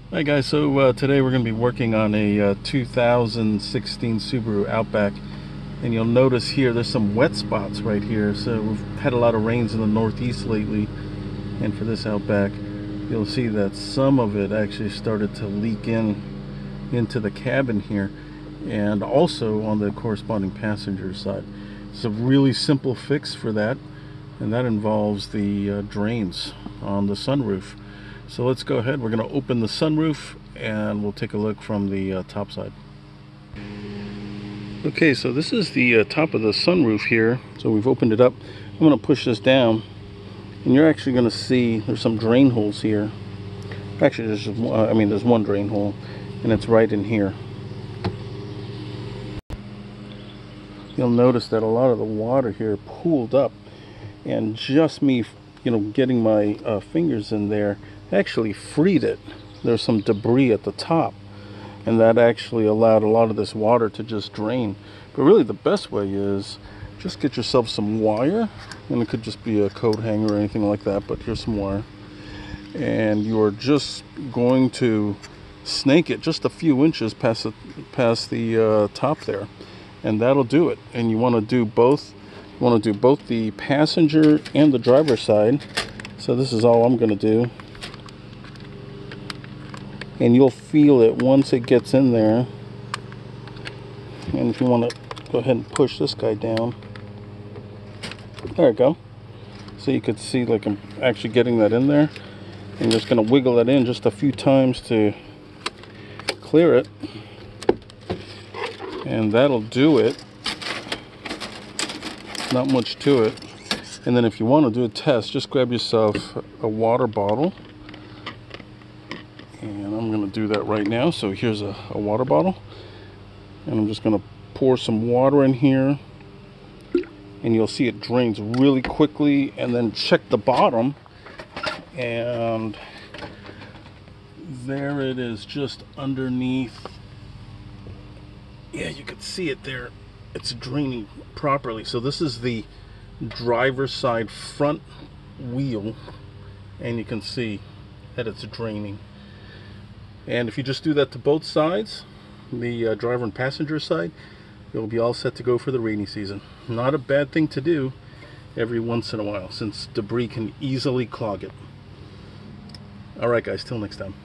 Hi guys, so today we're going to be working on a 2016 Subaru Outback, and you'll notice here there's some wet spots right here. So we've had a lot of rains in the Northeast lately, and for this Outback you'll see that some of it actually started to leak into the cabin here, and also on the corresponding passenger side. It's a really simple fix for that, and that involves the drains on the sunroof. So let's go ahead. We're going to open the sunroof and we'll take a look from the top side. Okay, so this is the top of the sunroof here. So we've opened it up. I'm going to push this down, and you're actually going to see there's some drain holes here. Actually, there's one drain hole, and it's right in here. You'll notice that a lot of the water here pooled up, and just me, getting my fingers in there actually freed it. There's some debris at the top, and that actually allowed a lot of this water to just drain. But really the best way is just get yourself some wire, and it could just be a coat hanger or anything like that, but here's some wire, and you're just going to snake it just a few inches past the top there, and that'll do it. And you want to do both. You want to do both the passenger and the driver's side. So this is all I'm going to do. And you'll feel it once it gets in there. And if you want to go ahead and push this guy down. There we go. So you could see like I'm actually getting that in there. I'm just going to wiggle that in just a few times to clear it. And that'll do it. Not much to it. And then if you want to do a test, just grab yourself a water bottle. And I'm going to do that right now. So here's a water bottle, and I'm just going to pour some water in here, and you'll see it drains really quickly. And then check the bottom, and there it is, just underneath. Yeah, you can see it there. It's draining properly. So this is the driver's side front wheel, and you can see that it's draining. And if you just do that to both sides, the driver and passenger side, you'll be all set to go for the rainy season. Not a bad thing to do every once in a while, since debris can easily clog it. Alright guys, till next time.